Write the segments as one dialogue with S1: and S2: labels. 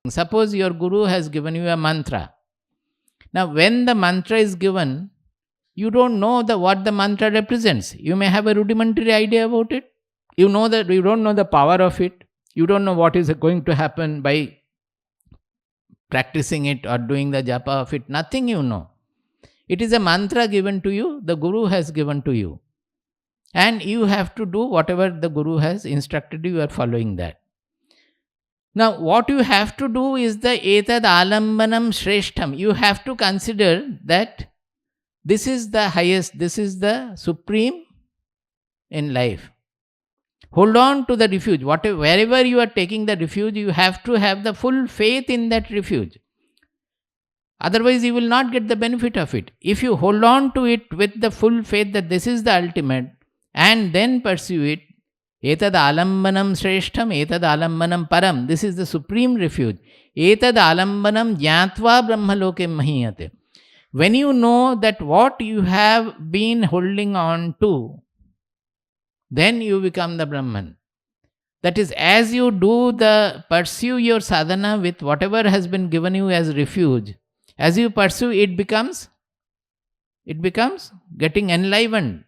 S1: Suppose your guru has given you a mantra. Now, when the mantra is given, you don't know what the mantra represents. You may have a rudimentary idea about it. You know that you don't know the power of it. You don't know what is going to happen by practicing it or doing the japa of it. Nothing you know. It is a mantra given to you, the Guru has given to you. And you have to do whatever the Guru has instructed you are following that. Now, what you have to do is the etad alambanam shreshtham. You have to consider that this is the highest, this is the supreme in life. Hold on to the refuge. Wherever you are taking the refuge, you have to have the full faith in that refuge. Otherwise, you will not get the benefit of it. If you hold on to it with the full faith that this is the ultimate and then pursue it, etad alambanam shreshtham, etad alambanam param. This is the supreme refuge. Etad alambanam jnatva brahmaloke mahiyate. When you know that what you have been holding on to, then you become the Brahman. That is, as you pursue your sadhana with whatever has been given you as refuge, as you pursue, it becomes getting enlivened.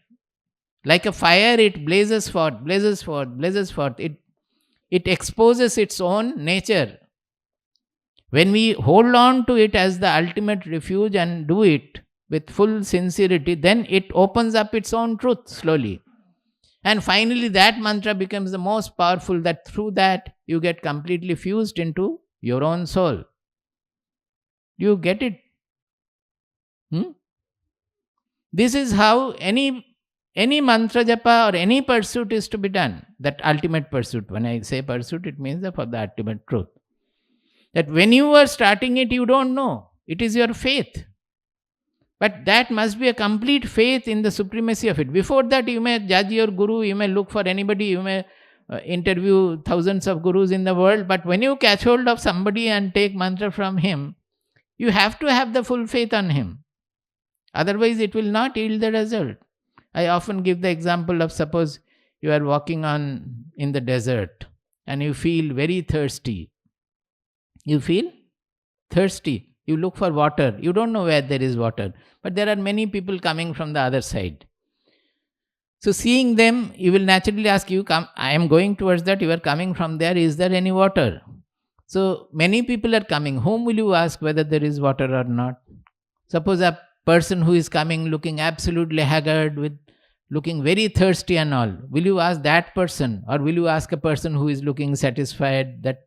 S1: Like a fire, it blazes forth, blazes forth, blazes forth. It exposes its own nature. When we hold on to it as the ultimate refuge and do it with full sincerity, then it opens up its own truth slowly. And finally, that mantra becomes the most powerful, that through that you get completely fused into your own soul. You get it? This is how any mantra japa or any pursuit is to be done. That ultimate pursuit. When I say pursuit, it means for the ultimate truth. That when you are starting it, you don't know. It is your faith. But that must be a complete faith in the supremacy of it. Before that, you may judge your guru, you may look for anybody, you may interview thousands of gurus in the world. But when you catch hold of somebody and take mantra from him, you have to have the full faith on him. Otherwise, it will not yield the result. I often give the example of, suppose you are walking in the desert and you feel very thirsty. You feel thirsty. You look for water. You don't know where there is water. But there are many people coming from the other side. So seeing them, you will naturally ask, I am going towards that. You are coming from there. Is there any water? So many people are coming. Whom will you ask whether there is water or not? Suppose a person who is coming looking absolutely haggard, looking very thirsty and all. Will you ask that person? Or will you ask a person who is looking satisfied that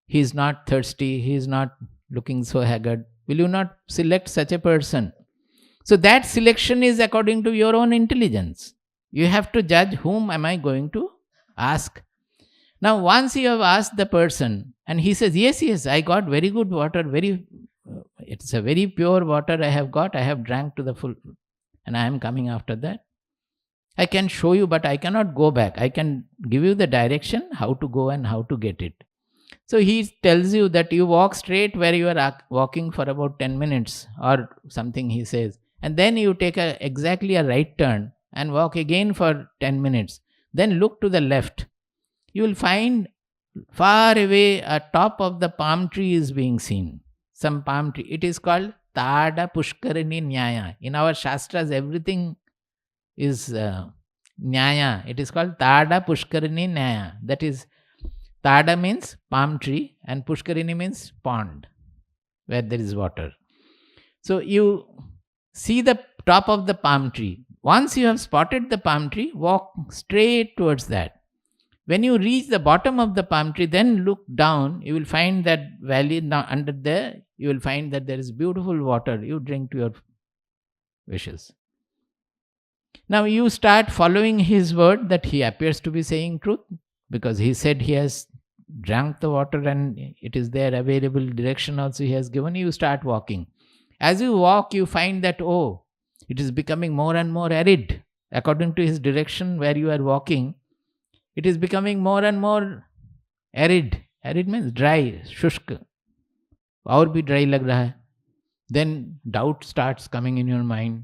S1: he is not thirsty, he is not looking so haggard? Will you not select such a person? So that selection is according to your own intelligence. You have to judge, whom am I going to ask? Now once you have asked the person and he says, yes, I got very good water, it's a very pure water I have got, I have drank to the full and I am coming after that. I can show you, but I cannot go back. I can give you the direction, how to go and how to get it. So he tells you that you walk straight where you are walking for about 10 minutes or something, he says. And then you take exactly a right turn and walk again for 10 minutes. Then look to the left. You will find far away a top of the palm tree is being seen. Some palm tree. It is called Tada Pushkarini Nyaya. In our Shastras, everything is Nyaya. It is called Tada Pushkarini Nyaya. That is, Tada means palm tree and Pushkarini means pond where there is water. So you see the top of the palm tree. Once you have spotted the palm tree, walk straight towards that. When you reach the bottom of the palm tree, then look down, you will find that valley under there, you will find that there is beautiful water. You drink to your wishes. Now you start following his word that he appears to be saying truth, because he said he has drank the water and it is there available, direction also he has given. You start walking. As you walk, you find that, it is becoming more and more arid. According to his direction where you are walking, it is becoming more and more arid. Arid means dry, shushk. Aur bhi dry lag raha hai. Then doubt starts coming in your mind.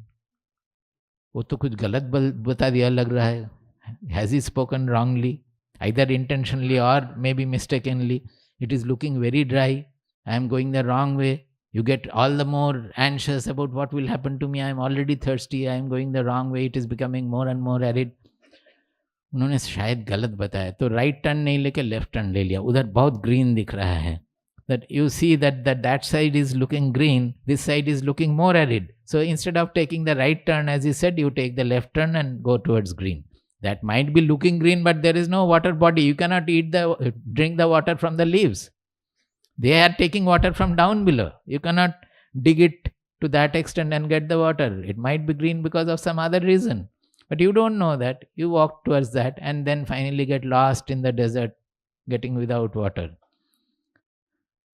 S1: वो तो कुछ गलत बता दिया लग रहा है. Has he spoken wrongly? Either intentionally or maybe mistakenly. It is looking very dry. I am going the wrong way. You get all the more anxious about what will happen to me. I am already thirsty. I am going the wrong way. It is becoming more and more arid. उन्होंने शायद गलत बताया, तो right turn नहीं लेके left turn ले लिया. उधर बहुत ग्रीन दिख रहा है. That you see that side is looking green, this side is looking more arid. So instead of taking the right turn, as he said, you take the left turn and go towards green. That might be looking green, but there is no water body. You cannot drink the water from the leaves. They are taking water from down below. You cannot dig it to that extent and get the water. It might be green because of some other reason. But you don't know that. You walk towards that and then finally get lost in the desert, getting without water.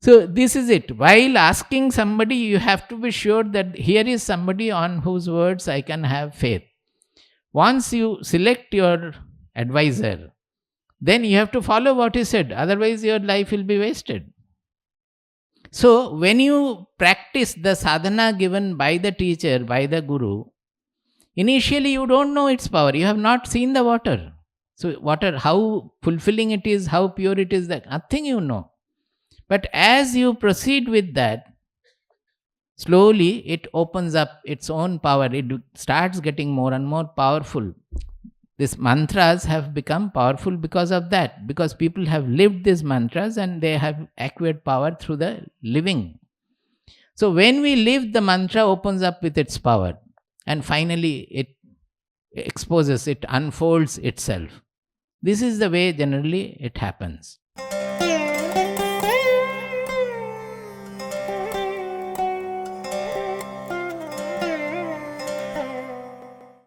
S1: So this is it. While asking somebody, you have to be sure that here is somebody on whose words I can have faith. Once you select your advisor, then you have to follow what he said. Otherwise, your life will be wasted. So when you practice the sadhana given by the teacher, by the guru, initially you don't know its power. You have not seen the water. So water, how fulfilling it is, how pure it is, that nothing you know. But as you proceed with that, slowly it opens up its own power. It starts getting more and more powerful. These mantras have become powerful because of that. Because people have lived these mantras and they have acquired power through the living. So when we live, the mantra opens up with its power. And finally it exposes, it unfolds itself. This is the way generally it happens.